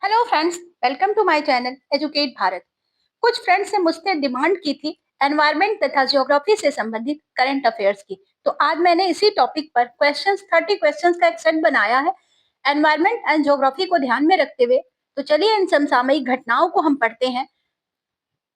Hello friends, welcome to my channel educate Bharat. कुछ friends ने मुझसे डिमांड की थी एनवायरनमेंट तथा ज्योग्राफी से संबंधित करंट अफेयर्स की। तो आज मैंने इसी टॉपिक पर 30 क्वेश्चंस का एक सेट बनाया है एनवायरनमेंट एंड ज्योग्राफी को ध्यान में रखते हुए। तो चलिए इन समसामयिक घटनाओं को हम पढ़ते हैं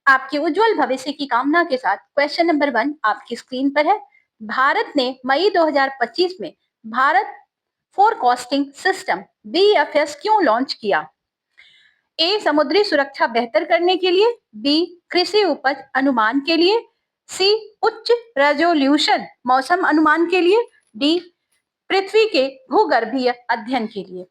आपके उज्जवल भविष्य की कामना के साथ। क्वेश्चन नंबर 1 आपकी स्क्रीन पर है। भारत ने मई 2025 में भारत फोरकास्टिंग सिस्टम बीएफएस क्यों लॉन्च किया? ए समुद्री सुरक्षा बेहतर करने के लिए, बी कृषि उपज अनुमान के लिए, सी उच्च रेजोल्यूशन मौसम अनुमान के लिए, डी पृथ्वी के भूगर्भीय अध्ययन के लिए।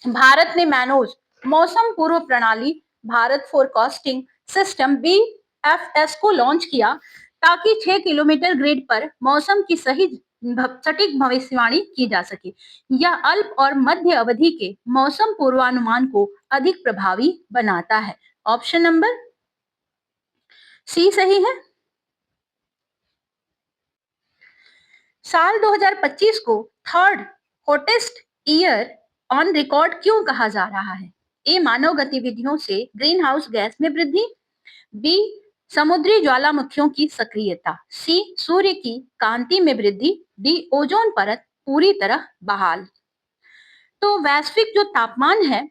भारत ने मैनोज मौसम पूर्व प्रणाली भारत फोरकास्टिंग सिस्टम बीएफएस को लॉन्च किया ताकि 6 किलोमीटर ग्रिड पर मौसम की सटीक भविष्यवाणी की जा सके। यह अल्प और मध्य अवधि के मौसम पूर्वानुमान को अधिक प्रभावी बनाता है। ऑप्शन नंबर सी सही है। साल 2025 को third hottest year on record क्यों कहा जा रहा है? ए मानव गतिविधियों से ग्रीन हाउस गैस में वृद्धि, बी समुद्री ज्वालामुखियों की सक्रियता, सी सूर्य की कांति में वृद्धि, डी ओजोन परत पूरी तरह बहाल। तो वैश्विक जो तापमान है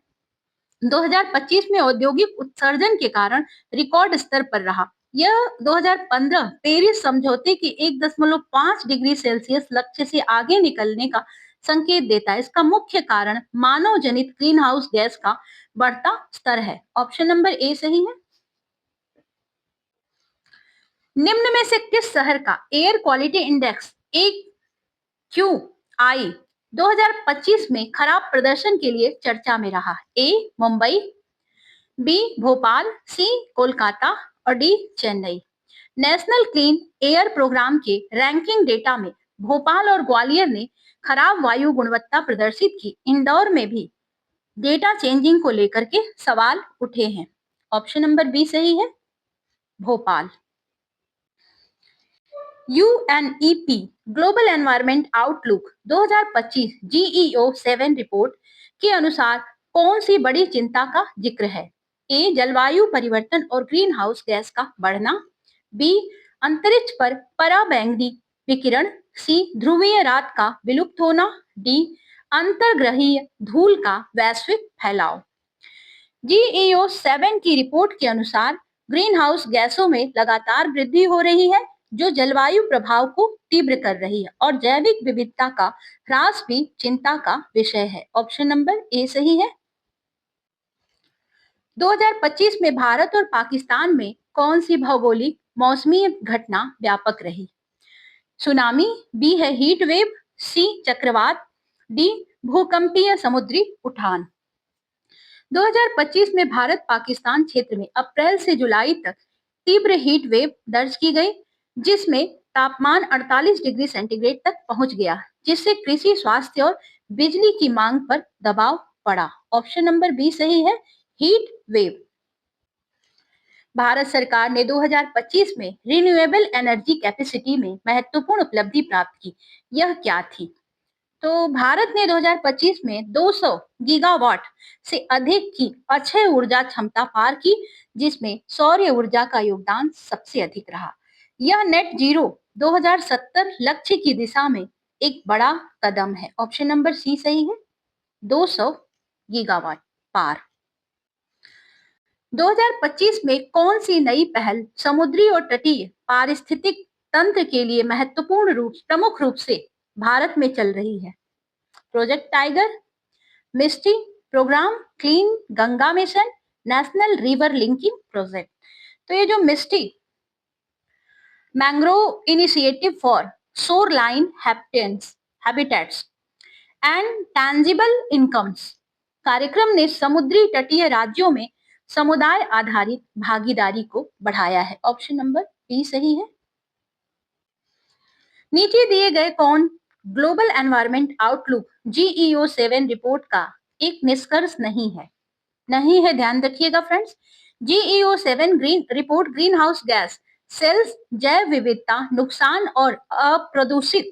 2025 में औद्योगिक उत्सर्जन के कारण रिकॉर्ड स्तर पर रहा। यह 2015 पेरिस समझौते के 1.5 डिग्री सेल्सियस लक्ष्य से आगे निकलने का संकेत देता है। इसका मुख्य कारण मानव जनित ग्रीन हाउस गैस का बढ़ता स्तर है। ऑप्शन नंबर ए सही है। निम्न में से किस शहर का air quality index Q I 2025 में खराब प्रदर्शन के लिए चर्चा में रहा? A Mumbai, B Bhopal, C Kolkata और D Chennai. National clean air programme के रैंकिंग डेटा में भोपाल और ग्वालियर ने खराब वायु गुणवत्ता प्रदर्शित की। इंदौर में भी डेटा चेंजिंग को लेकर के सवाल उठे हैं। ऑप्शन नंबर बी सही है, Bhopal. UNEP global environment outlook 2025 GEO 7 report के अनुसार कौन सी बड़ी चिंता का जिक्र है? ए जलवायु परिवर्तन और ग्रीन हाउस गैस का बढ़ना, बी अंतरिक्ष पर पराबैंगनी विकिरण, सी ध्रुवीय रात का विलुप्त होना, डी अंतर्ग्रहीय धूल का वैश्विक फैलाव। जीईओ 7 की रिपोर्ट के अनुसार ग्रीन हाउस गैसों में लगातार वृद्धि हो रही है जो जलवायु प्रभाव को तीव्र कर रही है और जैविक विविधता का ह्रास भी चिंता का विषय है। ऑप्शन नंबर ए सही है। 2025 में भारत और पाकिस्तान में कौन सी भौगोलिक मौसमी घटना व्यापक रही? सुनामी, बी है हीट वेव, सी चक्रवात, डी भूकंपीय समुद्री उठान। 2025 में भारत पाकिस्तान क्षेत्र में अप्रैल से जुलाई तक तीव्र हीट वेव दर्ज की गई जिसमें तापमान 48 डिग्री सेंटीग्रेड तक पहुंच गया जिससे कृषि, स्वास्थ्य और बिजली की मांग पर दबाव पड़ा। ऑप्शन नंबर बी सही है, हीट वेव। भारत सरकार ने 2025 में रिन्यूएबल एनर्जी कैपेसिटी में महत्वपूर्ण उपलब्धि प्राप्त की। यह क्या थी? तो भारत ने 2025 में 200 गीगावाट से अधिक की अक्षय ऊर्जा क्षमता पार की जिसमें सौर ऊर्जा का योगदान सबसे अधिक रहा। यह नेट जीरो 2070 लक्ष्य की दिशा में एक बड़ा कदम है। ऑप्शन नंबर सी सही है, 200 गीगावाट पार। 2025 में कौन सी नई पहल समुद्री और तटीय पारिस्थितिक तंत्र के लिए प्रमुख रूप से भारत में चल रही है? Project tiger, MISHTI programme, clean Ganga mission, national river linking project. तो ये जो MISHTI mangrove initiative for shoreline habitats and tangible incomes कार्यक्रम ने समुद्री तटीय राज्यों में समुदाय आधारित भागीदारी को बढ़ाया है। ऑप्शन नंबर बी सही है। नीचे दिए गए कौन global environment outlook GEO 7 report का एक निष्कर्ष नहीं है, ध्यान रखिएगा friends. GEO 7 greenhouse gas सेल्स, जैव विविधता नुकसान और अप्रदूषित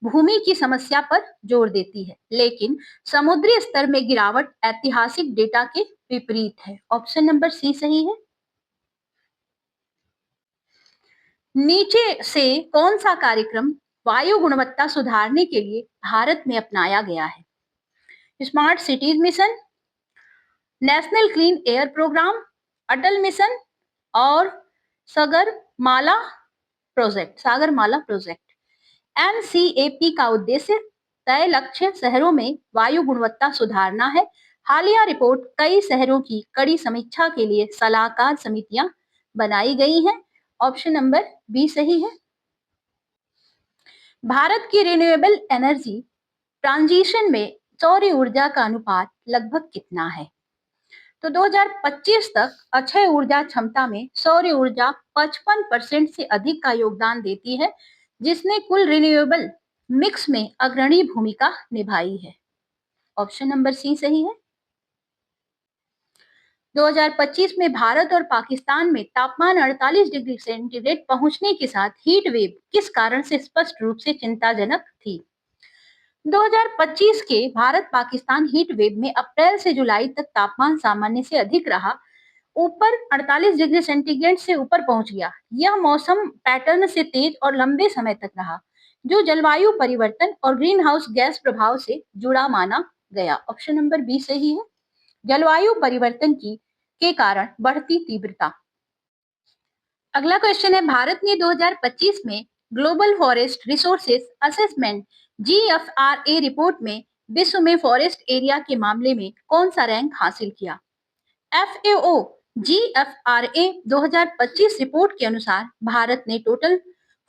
भूमि की समस्या पर जोर देती है, लेकिन समुद्री स्तर में गिरावट ऐतिहासिक डेटा के विपरीत है। ऑप्शन नंबर सी सही है। नीचे से कौन सा कार्यक्रम वायु गुणवत्ता सुधारने के लिए भारत में अपनाया गया है? Smart cities mission, national clean air programme, Atal mission और सागरमाला सागरमाला प्रोजेक्ट। एनसीएपी का उद्देश्य तय लक्ष्य शहरों में वायु गुणवत्ता सुधारना है। हालिया रिपोर्ट कई शहरों की कड़ी समीक्षा के लिए सलाहकार समितियां बनाई गई हैं। ऑप्शन नंबर बी सही है। भारत की रिन्यूएबल एनर्जी ट्रांजिशन में सौर ऊर्जा का अनुपात लगभग कितना है? तो 2025 तक अक्षय ऊर्जा क्षमता में सौर ऊर्जा 55% से अधिक का योगदान देती है, जिसने कुल रिन्यूएबल मिक्स में अग्रणी भूमिका निभाई है। ऑप्शन नंबर सी सही है। 2025 में भारत और पाकिस्तान में तापमान 48 डिग्री सेंटीग्रेड पहुंचने के साथ हीट वेव किस कारण से स्पष्ट रूप से चिंताजनक थी? 2025 के भारत पाकिस्तान हीट वेव में अप्रैल से जुलाई तक तापमान सामान्य से अधिक रहा, ऊपर 48 डिग्री सेंटीग्रेड से ऊपर पहुंच गया। यह मौसम पैटर्न से तेज और लंबे समय तक रहा, जो जलवायु परिवर्तन और ग्रीन हाउस गैस प्रभाव से जुड़ा माना गया। ऑप्शन नंबर बी सही है। जलवायु परिवर्तन की के कारण बढ़ती तीव्रता। अगला क्वेश्चन है, भारत ने 2025 में global forest resources assessment GFRA report में विश्व में फॉरेस्ट एरिया के मामले में कौन सा रैंक हासिल किया? FAO GFRA 2025 रिपोर्ट के अनुसार भारत ने टोटल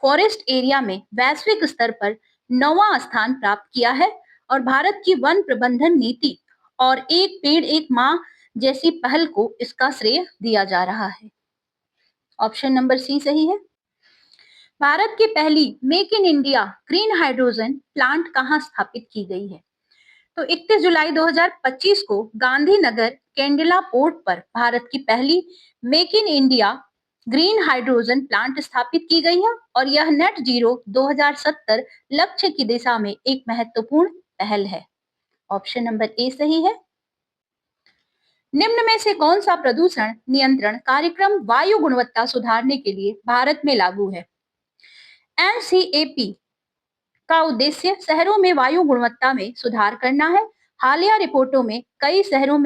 फॉरेस्ट एरिया में वैश्विक स्तर पर 9वां स्थान प्राप्त किया है और भारत की वन प्रबंधन नीति और एक पेड़ एक माह जैसी पहल को इसका श्रेय दिया जा रहा है। ऑप्शन नंबर सी सही है। भारत की पहली make in India green hydrogen plant कहाँ स्थापित की गई है? तो 31 जुलाई 2025 को गांधीनगर कैंडिला पोर्ट पर भारत की पहली make in India green hydrogen plant स्थापित की गई है और यह नेट जीरो 2070 लक्ष्य की दिशा में एक महत्वपूर्ण पहल है। ऑप्शन नंबर ए सही है। निम्न में से कौन सा प्रदूषण नियंत्रण कार्यक्रम वायु गुणवत्ता सुधारने के लिए भारत में लागू है? एनसीएपी का उद्देश्य शहरों में वायु गुणवत्ता में सुधार करना है। हालिया रिपोर्टों में कई शहरों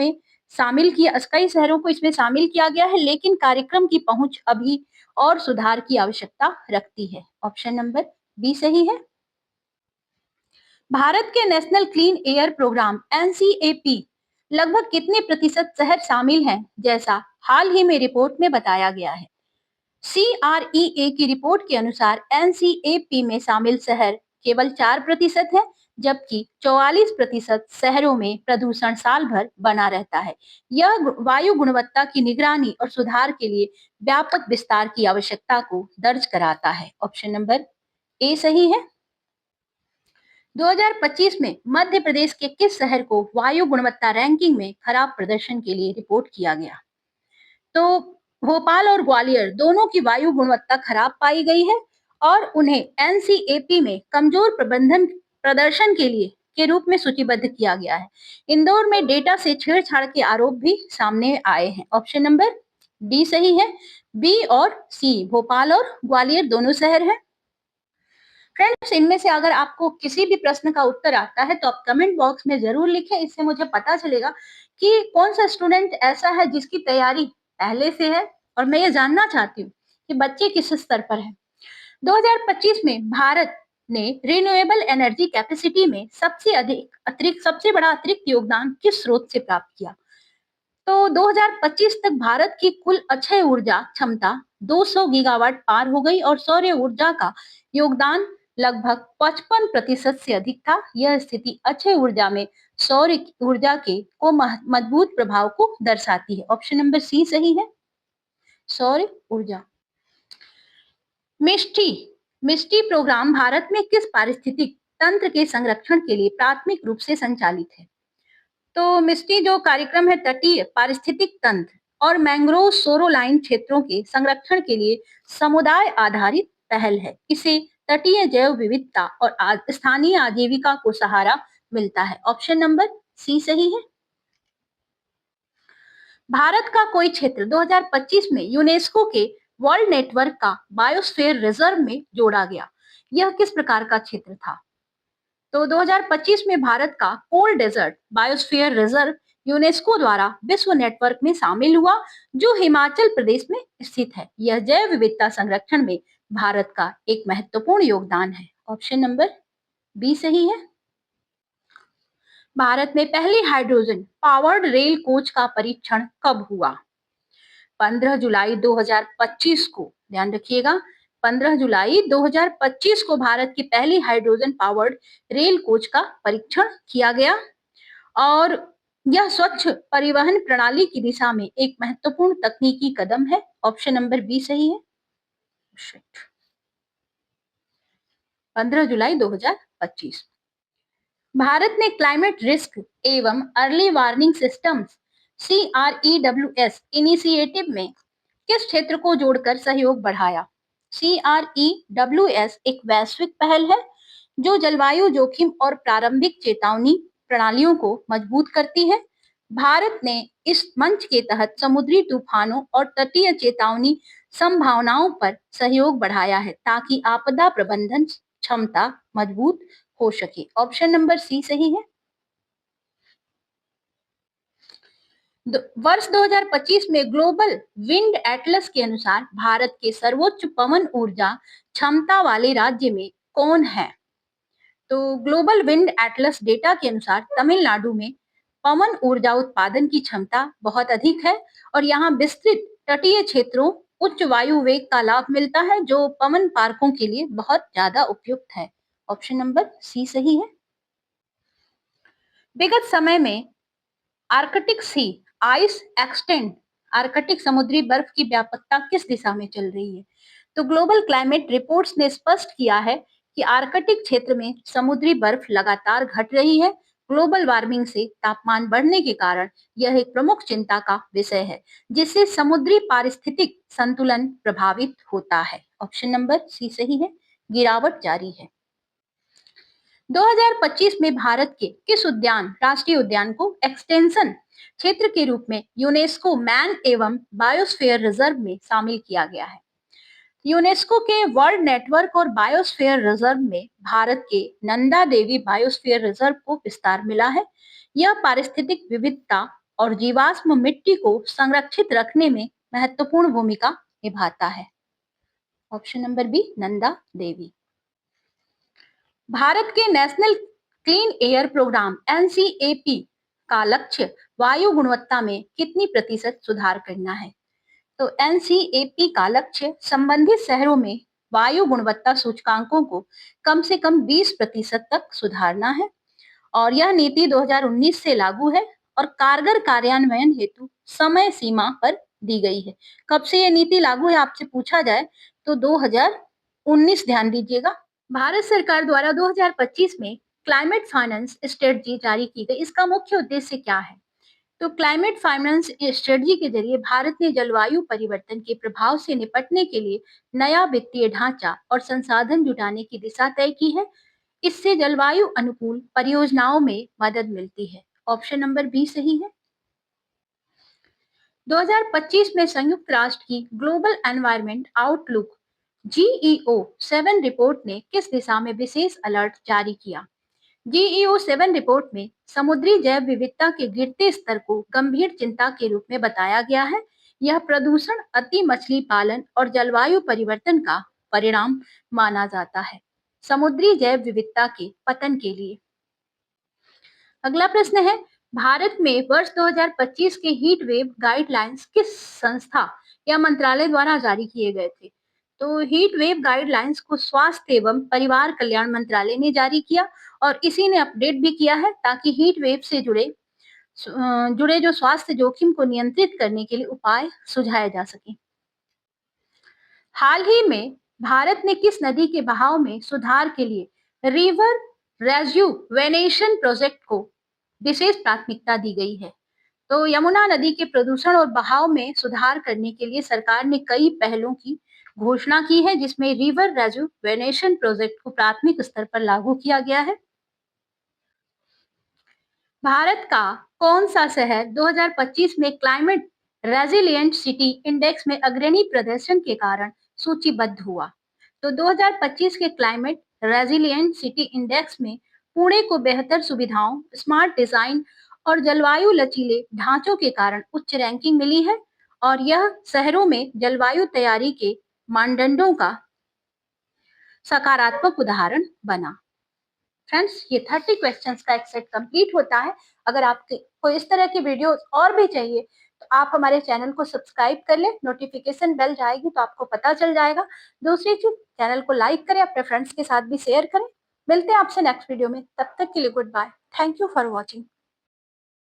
को इसमें शामिल किया गया है, लेकिन कार्यक्रम की पहुंच अभी और सुधार की आवश्यकता रखती है। ऑप्शन नंबर बी सही है। भारत के national clean air programme NCAP लगभग कितने प्रतिशत शहर शामिल हैं, जैसा हाल ही में रिपोर्ट में बताया गया है? CREA की रिपोर्ट के अनुसार एनसीएपी में शामिल शहर केवल 4% है, जबकि 44% शहरों में प्रदूषण साल भर बना रहता है। यह वायु गुणवत्ता की निगरानी और सुधार के लिए व्यापक विस्तार की आवश्यकता को दर्ज कराता है। ऑप्शन नंबर ए सही है। 2025 में मध्य प्रदेश के किस शहर को वायु गुणवत्ता रैंकिंग में खराब प्रदर्शन के लिए रिपोर्ट किया गया? तो भोपाल और ग्वालियर दोनों की वायु गुणवत्ता खराब पाई गई है और उन्हें एनसीएपी में कमजोर प्रबंधन प्रदर्शन के लिए के रूप में सूचीबद्ध किया गया है। इंदौर में डेटा से छेड़छाड़ के आरोप भी सामने आए हैं। ऑप्शन नंबर डी सही है। बी और सी भोपाल और ग्वालियर दोनों शहर हैं। फ्रेंड्स, इनमें से अगर आपको किसी भी प्रश्न का उत्तर आता है तो आप कमेंट बॉक्स में जरूर लिखें। इससे मुझे पता चलेगा कि कौन सा स्टूडेंट ऐसा है जिसकी तैयारी पहले से है और मैं ये जानना चाहती हूँ कि बच्चे किस स्तर पर है। 2025 में भारत ने रिन्यूएबल एनर्जी कैपेसिटी में सबसे बड़ा अतिरिक्त योगदान किस स्रोत से प्राप्त किया? तो 2025 तक भारत की कुल अक्षय ऊर्जा क्षमता 200 गीगावाट पार हो गई और सौर ऊर्जा का योगदान लगभग 55% से अधिक था। यह स्थिति अक्षय ऊर्जा में सौर ऊर्जा के मजबूत प्रभाव को दर्शाती है। ऑप्शन नंबर सी सही है। सौर ऊर्जा। मिस्टी मिस्टी प्रोग्राम भारत में किस पारिस्थितिक तंत्र के संरक्षण के लिए प्राथमिक रूप से संचालित है? तो मिस्टी जो कार्यक्रम है तटीय पारिस्थितिक तंत्र और मैंग्रोव सोरोलाइन क्षेत्रों के संरक्षण के लिए समुदाय आधारित पहल है। इसे तटीय जैव विविधता और स्थानीय आजीविका को सहारा मिलता है। ऑप्शन नंबर सी सही है। भारत का कोई क्षेत्र 2025 में यूनेस्को के वर्ल्ड नेटवर्क का बायोस्फीयर रिजर्व में जोड़ा गया। यह किस प्रकार का क्षेत्र था? तो 2025 में भारत का cold desert biosphere reserve UNESCO द्वारा विश्व नेटवर्क में शामिल हुआ, जो हिमाचल प्रदेश में स्थित है। यह जैव विविधता संरक्षण में भारत का एक महत्वपूर्ण योगदान है। ऑप्शन नंबर बी सही है। भारत में पहली हाइड्रोजन पावर्ड रेल कोच का परीक्षण कब हुआ? 15 जुलाई 2025 को, ध्यान रखिएगा, 15 जुलाई 2025 को भारत की पहली हाइड्रोजन पावर्ड रेल कोच का परीक्षण किया गया और यह स्वच्छ परिवहन प्रणाली की दिशा में एक महत्वपूर्ण तकनीकी कदम है। ऑप्शन नंबर बी सही है। 15 जुलाई 2025। भारत ने क्लाइमेट रिस्क एवं early warning systems CREWS initiative में किस क्षेत्र को जोड़कर सहयोग बढ़ाया? CREWS एक वैश्विक पहल है जो जलवायु जोखिम और प्रारंभिक चेतावनी प्रणालियों को मजबूत करती है। भारत ने इस मंच के तहत समुद्री तूफानों और तटीय चेतावनी संभावनाओं पर सहयोग बढ़ाया है ताकि आपदा प्रबंधन क्षमता मजबूत हो सके। ऑप्शन नंबर सी सही है। वर्ष 2025 में ग्लोबल विंड एटलस के अनुसार भारत के सर्वोच्च पवन ऊर्जा क्षमता वाले राज्य में कौन है? तो ग्लोबल विंड एटलस डेटा के अनुसार तमिलनाडु में पवन ऊर्जा उत्पादन की क्षमता बहुत अधिक है और यहाँ विस्तृत तटीय क्षेत्रों, उच्च वायु वेग का लाभ मिलता है जो पवन पार्कों के लिए बहुत ज्यादा उपयुक्त है। ऑप्शन नंबर सी सही है। विगत समय में आर्कटिक सी आइस एक्सटेंड, आर्कटिक समुद्री बर्फ की व्यापकता किस दिशा में चल रही है? तो ग्लोबल क्लाइमेट रिपोर्ट्स ने स्पष्ट किया है कि आर्कटिक क्षेत्र में समुद्री बर्फ लगातार घट रही है। ग्लोबल वार्मिंग से तापमान बढ़ने के कारण यह एक प्रमुख चिंता का विषय है, जिससे समुद्री पारिस्थितिक संतुलन प्रभावित होता है। ऑप्शन नंबर सी सही है, गिरावट जारी है। 2025 में भारत के किस राष्ट्रीय उद्यान को एक्सटेंशन क्षेत्र के रूप में यूनेस्को मैन एवं बायोस्फीयर रिजर्व में शामिल किया गया है? यूनेस्को के वर्ल्ड नेटवर्क और बायोस्फीयर रिजर्व में भारत के नंदा देवी बायोस्फीयर रिजर्व को विस्तार मिला है। यह पारिस्थितिक विविधता और जीवाश्म मिट्टी को संरक्षित रखने में महत्वपूर्ण भूमिका निभाता है। Option number B, Nanda Devi. Bharat के national clean air programme NCAP का लक्ष्य वायु गुणवत्ता में कितनी प्रतिशत सुधार करना है? तो NCAP का लक्ष्य संबंधित शहरों में वायु गुणवत्ता सूचकांकों को कम से कम 20% तक सुधारना है और यह नीति 2019 से लागू है और कारगर कार्यान्वयन हेतु समय सीमा पर दी गई है। कब से यह नीति लागू है आपसे पूछा जाए तो 2019, ध्यान दीजिएगा। भारत सरकार द्वारा 2025 में क्लाइमेट फाइनेंस स्ट्रेटजी जारी की गई। इसका मुख्य उद्देश्य क्या है? तो क्लाइमेट फाइनेंस स्ट्रेटजी के जरिए भारत ने जलवायु परिवर्तन के प्रभाव से निपटने के लिए नया वित्तीय ढांचा और संसाधन जुटाने की दिशा तय की है। इससे जलवायु अनुकूल परियोजनाओं में मदद मिलती है। ऑप्शन नंबर बी सही है। 2025 में संयुक्त राष्ट्र की global environment outlook GEO-7 report ने किस दिशा में विशेष अलर्ट जारी किया? GEO-7 रिपोर्ट में समुद्री जैव विविधता के गिरते स्तर को गंभीर चिंता के रूप में बताया गया है। यह प्रदूषण, अति मछली पालन और जलवायु परिवर्तन का परिणाम माना जाता है समुद्री जैव विविधता के पतन के लिए। अगला प्रश्न है, भारत में वर्ष 2025 के हीट वेव गाइडलाइंस किस संस्था या मंत्रालय द्वारा जारी किए गए थे? तो हीट वेव गाइडलाइंस को स्वास्थ्य एवं परिवार कल्याण मंत्रालय ने जारी किया और इसी ने अपडेट भी किया है ताकि हीट वेव से जुड़े जो स्वास्थ्य जोखिम को नियंत्रित करने के लिए उपाय सुझाए जा सके। हाल ही में भारत ने किस नदी के बहाव में सुधार के लिए रिवर रेजुवेनेशन प्रोजेक्ट को विशेष प्राथमिकता दी गई है? तो यमुना नदी के प्रदूषण और बहाव में सुधार करने के लिए सरकार ने कई पहलों की घोषणा की है, जिसमें रिवर रेजुवेनेशन प्रोजेक्ट को प्राथमिक स्तर पर लागू किया गया है। भारत का कौन सा शहर 2025 में क्लाइमेट रेजिलिएंट सिटी इंडेक्स में अग्रणी प्रदर्शन के कारण सूचीबद्ध हुआ? तो 2025 के क्लाइमेट रेजिलिएंट सिटी इंडेक्स में पुणे को बेहतर सुविधाओं, स्मार्ट डिजाइन और जलवायु लचीले ढांचों के कारण उच्च रैंकिंग मिली है, और यह शहरों में जलवायु तैयारी के मानदंडों का सकारात्मक उदाहरण बना। फ्रेंड्स, ये 30 क्वेश्चंस का एक सेट कंप्लीट होता है। अगर आपको इस तरह की वीडियोस और भी चाहिए तो आप हमारे चैनल को सब्सक्राइब कर लें, नोटिफिकेशन बेल जाएगी तो आपको पता चल जाएगा। दूसरी चीज, चैनल को लाइक करें, अपने फ्रेंड्स के साथ भी शेयर करें। मिलते हैं आपसे नेक्स्ट वीडियो में, तब तक के लिए goodbye. Thank you for watching.